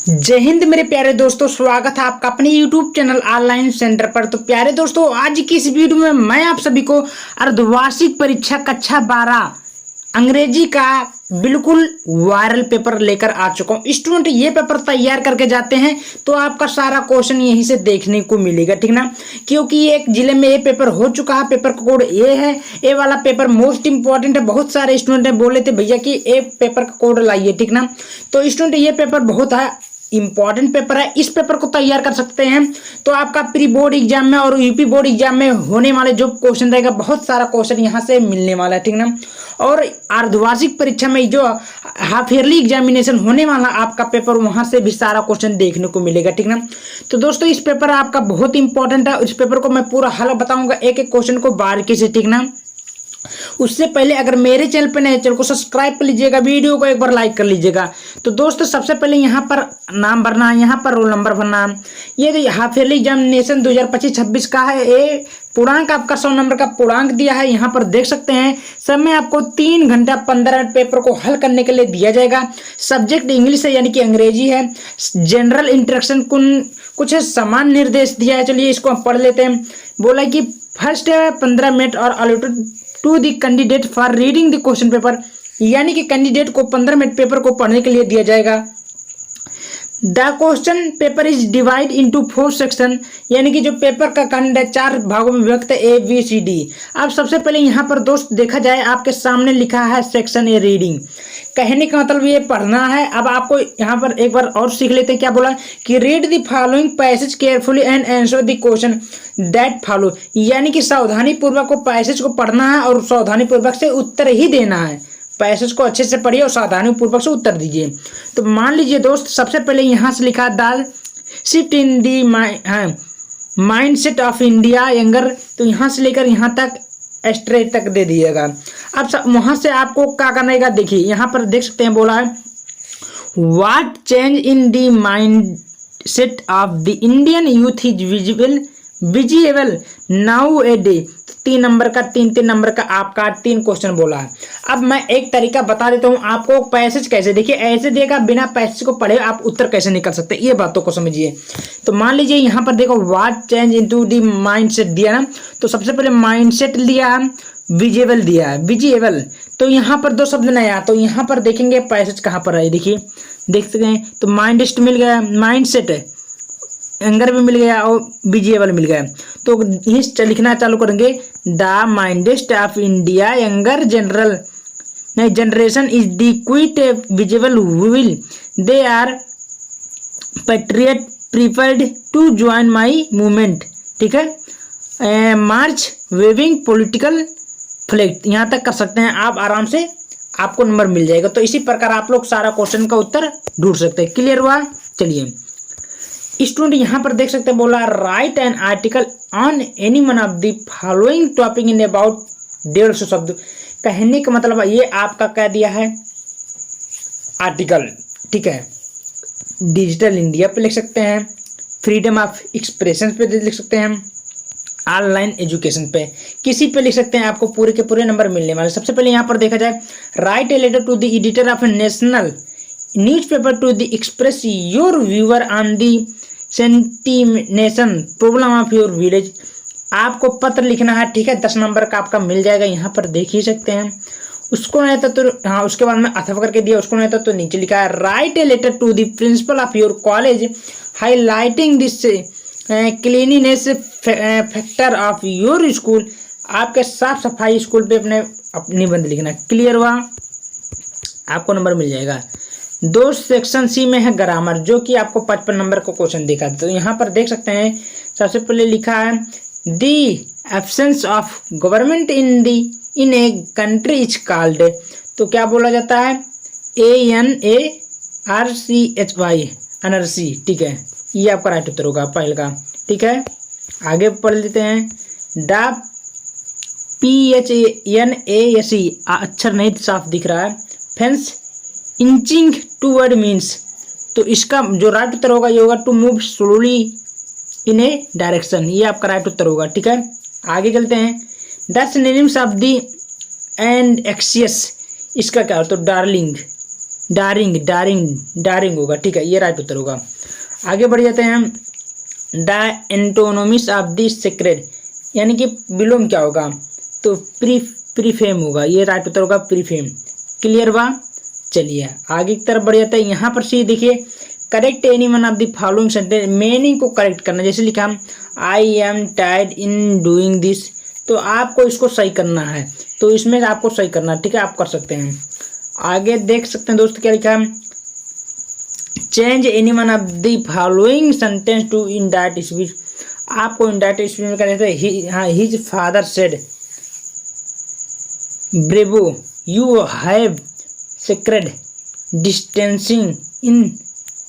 जय हिंद मेरे प्यारे दोस्तों, स्वागत है आपका अपने YouTube चैनल ऑनलाइन सेंटर पर। तो प्यारे दोस्तों, आज की इस वीडियो में मैं आप सभी को अर्धवार्षिक परीक्षा कक्षा 12 अंग्रेजी का बिल्कुल वायरल पेपर लेकर आ चुका हूँ। स्टूडेंट ये पेपर तैयार करके जाते हैं तो आपका सारा क्वेश्चन यहीं से देखने को मिलेगा, ठीक ना। क्योंकि एक जिले में ये पेपर हो चुका है, पेपर का कोड ए है। ये वाला पेपर मोस्ट इंपॉर्टेंट है। बहुत सारे स्टूडेंट बोले थे भैया कि ये पेपर का कोड लाइए, ठीक ना। तो स्टूडेंट ये पेपर बहुत है इंपॉर्टेंट पेपर है। इस पेपर को तैयार कर सकते हैं तो आपका प्री बोर्ड एग्जाम में और यूपी बोर्ड एग्जाम में होने वाले जो क्वेश्चन रहेगा, बहुत सारा क्वेश्चन यहाँ से मिलने वाला है, ठीक ना। और अर्धवार्षिक परीक्षा में जो हाफ ईयरली एग्जामिनेशन होने वाला आपका पेपर, वहां से भी सारा क्वेश्चन देखने को मिलेगा, ठीक ना। तो दोस्तों इस पेपर आपका बहुत इंपॉर्टेंट है। इस पेपर को मैं पूरा हल बताऊंगा, एक एक क्वेश्चन को बारीकी से, ठीक ना। उससे पहले अगर मेरे चैनल पर नए, चैनल को सब्सक्राइब कर लीजिएगा, वीडियो को एक बार लाइक कर लीजिएगा। तो दोस्तों सबसे पहले यहाँ पर नाम भरना है, यहाँ पर रोल नंबर भरना है। ये हाफ ईयरली एग्जामिनेशन 2025-26 का है। ये पूर्णांक आपका 100 नंबर का पूर्णांक दिया है, यहाँ पर देख सकते हैं। समय आपको 3 घंटा 15 मिनट पेपर को हल करने के लिए दिया जाएगा। सब्जेक्ट इंग्लिश है यानी कि अंग्रेजी है। जनरल इंट्रोडक्शन कुछ समान निर्देश दिया है। चलिए इसको हम पढ़ लेते हैं। बोला कि first 15 minute are allotted to the candidate for reading the question paper, यानी कि कैंडिडेट को 15 मिनट पेपर को पढ़ने के लिए दिया जाएगा। The question paper is divide into 4 section, यानी कि जो पेपर का खंड है 4 भागों में विभक्त है, ए बी सी डी। अब सबसे पहले यहाँ पर दोस्त देखा जाए, आपके सामने लिखा है सेक्शन ए रीडिंग। कहने का मतलब ये पढ़ना है। अब आपको यहाँ पर एक बार और सीख लेते हैं। क्या बोला कि read the following passage carefully and answer the question that follow, यानी कि सावधानी पूर्वक को पैसेज को पढ़ना है और सावधानी पूर्वक से उत्तर ही देना है। पैसेज को अच्छे से पढ़िए और सावधानी पूर्वक से उत्तर दीजिए। तो मान लीजिए दोस्त, सबसे पहले यहाँ से लिखा the shift in the mind set of India younger, तो यहाँ से लेकर यहाँ तक स्ट्रेट तक दे दिएगा। अब वहां से आपको क्या करना है, देखिए यहाँ पर देख सकते हैं। बोला है what change in the mind set of the Indian youth is visible now a day. 3 number का 3 नंबर का आपका 3 क्वेश्चन बोला है। अब मैं एक तरीका बता देता हूँ आपको, पैसेज कैसे, देखिए ऐसे देगा, बिना पैसेज को पढ़े आप उत्तर कैसे निकल सकते हैं, ये बातों को समझिए। तो मान लीजिए यहाँ पर देखो what change into the mindset दिया ना, तो सबसे पहले माइंडसेट दिया है, विजिबल दिया है, विजिबल। तो यहाँ पर 2 शब्द नया, तो यहाँ पर देखेंगे पैसेज कहाँ पर है, देखिए देख सकते हैं। तो माइंडसेट मिल गया, माइंडसेट एंगर भी मिल गया और विजिबल मिल गया। तो लिखना चालू करेंगे, the mindset of India younger generation is the quite visible will they are patriot preferred to join my movement, ठीक है। मार्च वेविंग पॉलिटिकल फ्लैग, यहाँ तक कर सकते हैं आप आराम से, आपको नंबर मिल जाएगा। तो इसी प्रकार आप लोग सारा क्वेश्चन का उत्तर ढूंढ सकते हैं। क्लियर हुआ? चलिए स्टूडेंट यहाँ पर देख सकते हैं, बोला right an article on any one of the following topic in about 150 शब्द। कहने का मतलब ये आपका कह दिया है आर्टिकल, ठीक है। डिजिटल इंडिया पे लिख सकते हैं, फ्रीडम ऑफ एक्सप्रेशन पे लिख सकते हैं, ऑनलाइन एजुकेशन पे, किसी पे लिख सकते हैं, आपको पूरे के पूरे नंबर मिलने वाले। सबसे पहले यहाँ पर देखा जाए, write a letter to the editor of a national newspaper to the express your viewer on the sanitation problem of your village. आपको पत्र लिखना है, ठीक है। 10 नंबर का आपका मिल जाएगा, यहाँ पर देख ही सकते हैं। उसको नहीं था तो हाँ, उसके बाद में अथवा करके दिया, उसको नहीं था तो नीचे लिखा है write a letter to the principal of your college highlighting this cleanliness factor of your school. आपके साफ सफाई स्कूल पे अपने निबंध लिखना। क्लियर हुआ? आपको नंबर मिल जाएगा। 2 सेक्शन सी में है ग्रामर, जो कि आपको 55 नंबर का क्वेश्चन देखा। तो यहाँ पर देख सकते हैं, सबसे पहले लिखा है the absence of government in a country is called. तो क्या बोला जाता है, ANARCHY, अनर्सी, ठीक है। ये आपका राइट उत्तर होगा पहले का, ठीक है। आगे पढ़ लेते हैं, द PHANASE अक्षर नहीं साफ दिख रहा है, फेंस इंचिंग टूवर्ड मीन्स। तो इसका जो राइट उत्तर होगा ये होगा to move slowly in a direction, ये आपका राइट उत्तर होगा, ठीक है। आगे चलते हैं, the synonyms of the and anxious, इसका क्या हो, तो डार्लिंग, डारिंग डारिंग डारिंग होगा, ठीक है, ये राइट उत्तर होगा। आगे बढ़ जाते हैं हम। द एंटोनोमिस ऑफ द सेक्रेड, यानी कि विलोम क्या होगा, तो प्रीफेम होगा, ये राइट उत्तर होगा प्रीफेम। क्लियर बा। चलिए आगे की तरफ बढ़ जाता है। यहाँ पर से देखिए, correct any one of the following sentence, meaning को करेक्ट करना। जैसे लिखा हम I am tired in doing this, तो आपको इसको सही करना है, तो इसमें आपको सही करना है, ठीक है, आप कर सकते हैं। आगे देख सकते हैं दोस्त क्या लिखा है, change any one of the following sentence to indirect speech, आपको इनडायरेक्ट स्पीच में कहते हैं his father said bravo you have secured distinction in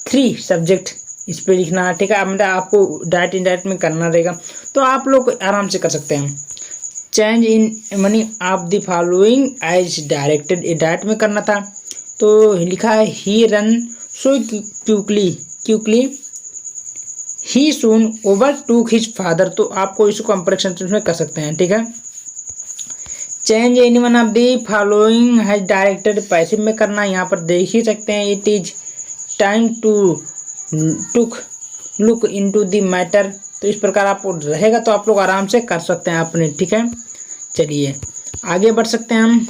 3 subject, इस पे लिखना है, ठीक है। मतलब आपको डायरेक्ट इनडायरेक्ट में करना रहेगा, तो आप लोग आराम से कर सकते हैं। Change in money of the following as directed, direct में करना था, तो लिखा है he ran so quickly he soon overtook his father, तो आपको इसको कंपैरिजन सेंटेंस में कर सकते हैं, ठीक है। Change any one of the following as directed, passive में करना, यहाँ पर देख ही सकते हैं it is time to look into the matter, तो इस प्रकार आप रहेगा, तो आप लोग आराम से कर सकते हैं अपने, ठीक है। चलिए आगे बढ़ सकते हैं हम।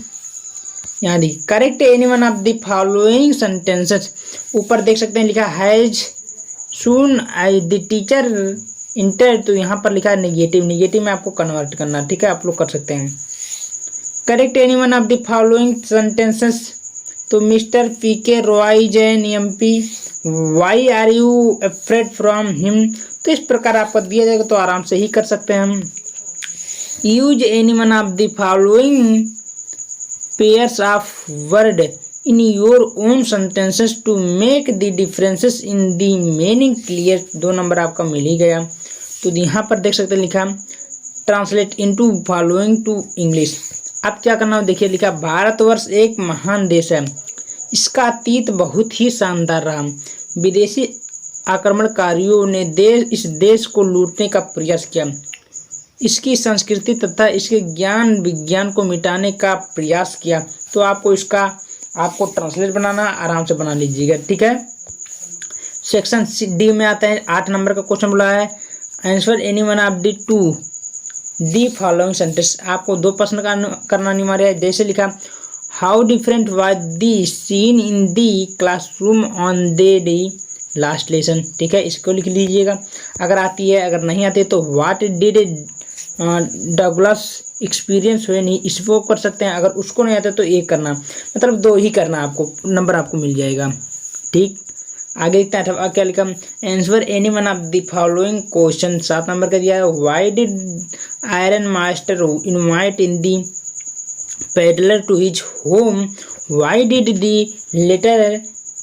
यहाँ the correct any one of the following sentences, ऊपर देख सकते हैं लिखा as soon as the teacher enter, तो यहाँ पर लिखा है नेगेटिव, नेगेटिव में आपको कन्वर्ट करना, ठीक है, आप लोग कर सकते हैं। Correct any one of the following sentences, तो mister P K Roy is an MP, why are you afraid from him, तो इस प्रकार आपको दिया जाएगा, तो आराम से ही कर सकते हैं हम। Use any one of the following pairs of word in your own sentences to make the differences in the meaning clear, 2 number आपका मिल ही गया। तो यहाँ पर देख सकते हैं लिखा translate into following to English, अब क्या करना है देखिए, लिखा भारतवर्ष एक महान देश है, इसका अतीत बहुत ही शानदार रहा, विदेशी आक्रमणकारियों ने इस देश को लूटने का प्रयास किया, इसकी संस्कृति तथा इसके ज्ञान विज्ञान को मिटाने का प्रयास किया, तो आपको ट्रांसलेट बनाना, आराम से बना लीजिएगा, ठीक है। सेक्शन डी में आता है, 8 नंबर का क्वेश्चन बोला है answer any one of the 2 the following sentence, आपको 2 प्रश्न करना अनिवार्य है। जैसे लिखा how different was the seen in the classroom on the last lesson, ठीक है, इसको लिख लीजिएगा अगर आती है, अगर नहीं आती है तो व्हाट डिड डगलस एक्सपीरियंस हुए, नहीं इसको कर सकते हैं, अगर उसको नहीं आता तो एक करना, मतलब 2 ही करना, आपको नंबर आपको मिल जाएगा, ठीक। आगे देखते हैं क्या लिखा answer any one of the following question, 7 number का दिया है why did iron master invite in the peddler to his home, why did the latter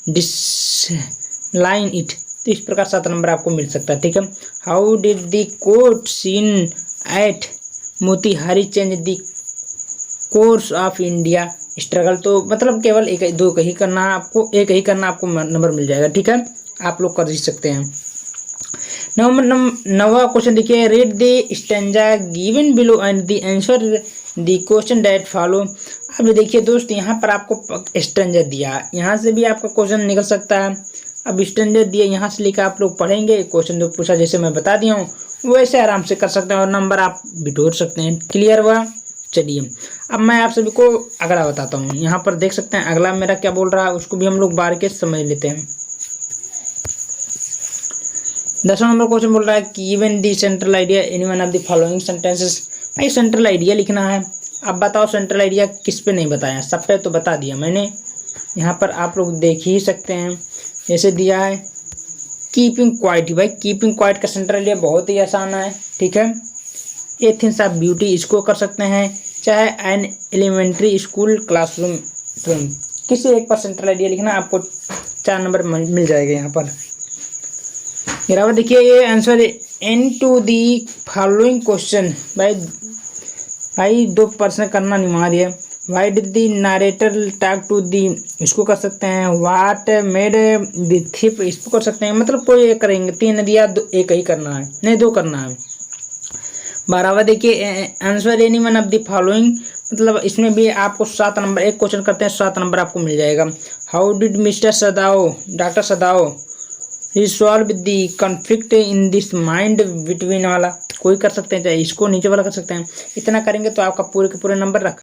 decline it, तो इस प्रकार 7 नंबर आपको मिल सकता है, ठीक है। How did the court scene at Motihari change the course of India struggle, तो मतलब केवल 2 ही करना आपको, 1 ही करना, आपको नंबर मिल जाएगा, ठीक है, आप लोग कर सकते हैं। 9वां क्वेश्चन देखिए read the stanza given below and the answer the question that follow. अब देखिए दोस्त, यहाँ पर आपको स्टैंजा दिया, यहाँ से भी आपका क्वेश्चन निकल सकता है। अब स्टैंजा दिया, यहाँ से लेकर आप लोग पढ़ेंगे, क्वेश्चन जो पूछा जैसे मैं बता दिया हूँ वैसे आराम से कर सकते हैं और नंबर आप बिटोर सकते हैं। क्लियर हुआ। चलिए अब मैं आप सभी को अगला बताता हूँ। यहाँ पर देख सकते हैं अगला मेरा क्या बोल रहा है, उसको भी हम लोग बारीकी से समझ लेते हैं। 10वां नंबर क्वेश्चन बोल रहा है कि given the central idea any one of the following sentences. भाई सेंट्रल आइडिया लिखना है। अब बताओ सेंट्रल आइडिया किस पे नहीं बताया, सब पे तो बता दिया मैंने। यहाँ पर आप लोग देख ही सकते हैं, जैसे दिया है कीपिंग क्वाइट। भाई कीपिंग क्वाइट का सेंट्रल आइडिया बहुत ही आसान है, ठीक है। एथिंग्स ऑफ ब्यूटी इसको कर सकते हैं, चाहे एन एलिमेंट्री स्कूल क्लासरूम, किसी एक पर सेंट्रल आइडिया लिखना, आपको 4 नंबर मिल जाएगा। यहाँ पर मेरा देखिए ये answer any two the following question. भाई 2 प्रश्न करना अनिवार्य है। Why did the narrator talk to the, इसको कर सकते हैं। वाट मेड दी थिप, इसको कर सकते हैं। मतलब कोई एक करेंगे, 3 दिया 1 ही करना है, नहीं 2 करना है। 12वां देखिए answer any one of the following, मतलब इसमें भी आपको 7 नंबर, एक क्वेश्चन करते हैं 7 नंबर आपको मिल जाएगा। How did mister Sadao, doctor Sadao resolve the conflict in this mind between वाला, कोई कर सकते हैं, चाहे इसको नीचे वाला कर सकते हैं। इतना करेंगे तो आपका पूरे के पूरे नंबर रख